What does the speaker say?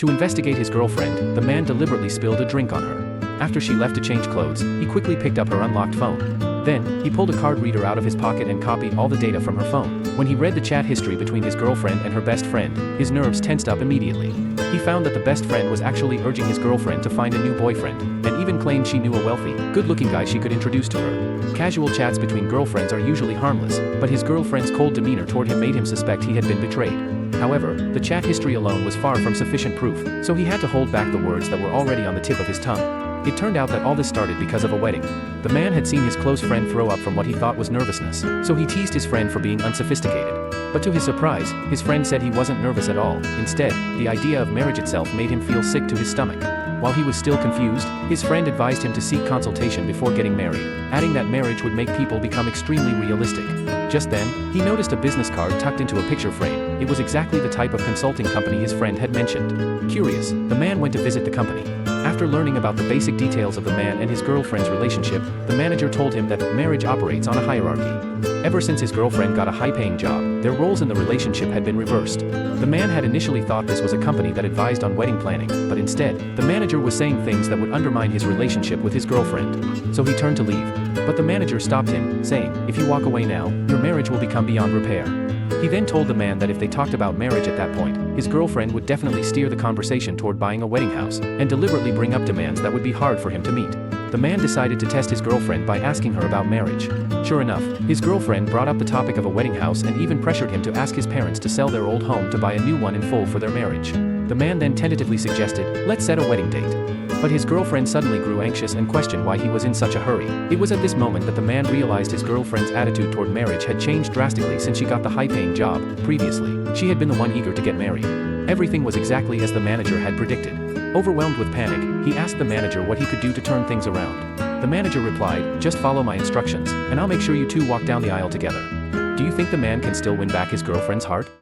To investigate his girlfriend, the man deliberately spilled a drink on her. After she left to change clothes, he quickly picked up her unlocked phone. Then, he pulled a card reader out of his pocket and copied all the data from her phone. When he read the chat history between his girlfriend and her best friend, his nerves tensed up immediately. He found that the best friend was actually urging his girlfriend to find a new boyfriend, and even claimed she knew a wealthy, good-looking guy she could introduce to her. Casual chats between girlfriends are usually harmless, but his girlfriend's cold demeanor toward him made him suspect he had been betrayed. However, the chat history alone was far from sufficient proof, so he had to hold back the words that were already on the tip of his tongue. It turned out that all this started because of a wedding. The man had seen his close friend throw up from what he thought was nervousness, so he teased his friend for being unsophisticated. But to his surprise, his friend said he wasn't nervous at all. Instead, the idea of marriage itself made him feel sick to his stomach. While he was still confused, his friend advised him to seek consultation before getting married, adding that marriage would make people become extremely realistic. Just then, he noticed a business card tucked into a picture frame. It was exactly the type of consulting company his friend had mentioned. Curious, the man went to visit the company. After learning about the basic details of the man and his girlfriend's relationship, the manager told him that marriage operates on a hierarchy. Ever since his girlfriend got a high-paying job, their roles in the relationship had been reversed. The man had initially thought this was a company that advised on wedding planning, but instead, the manager was saying things that would undermine his relationship with his girlfriend. So he turned to leave. But the manager stopped him, saying, "If you walk away now, your marriage will become beyond repair." He then told the man that if they talked about marriage at that point, his girlfriend would definitely steer the conversation toward buying a wedding house, and deliberately bring up demands that would be hard for him to meet. The man decided to test his girlfriend by asking her about marriage. Sure enough, his girlfriend brought up the topic of a wedding house and even pressured him to ask his parents to sell their old home to buy a new one in full for their marriage. The man then tentatively suggested, "Let's set a wedding date." But his girlfriend suddenly grew anxious and questioned why he was in such a hurry. It was at this moment that the man realized his girlfriend's attitude toward marriage had changed drastically since she got the high-paying job. Previously, she had been the one eager to get married. Everything was exactly as the manager had predicted. Overwhelmed with panic, he asked the manager what he could do to turn things around. The manager replied, "Just follow my instructions, and I'll make sure you two walk down the aisle together." Do you think the man can still win back his girlfriend's heart?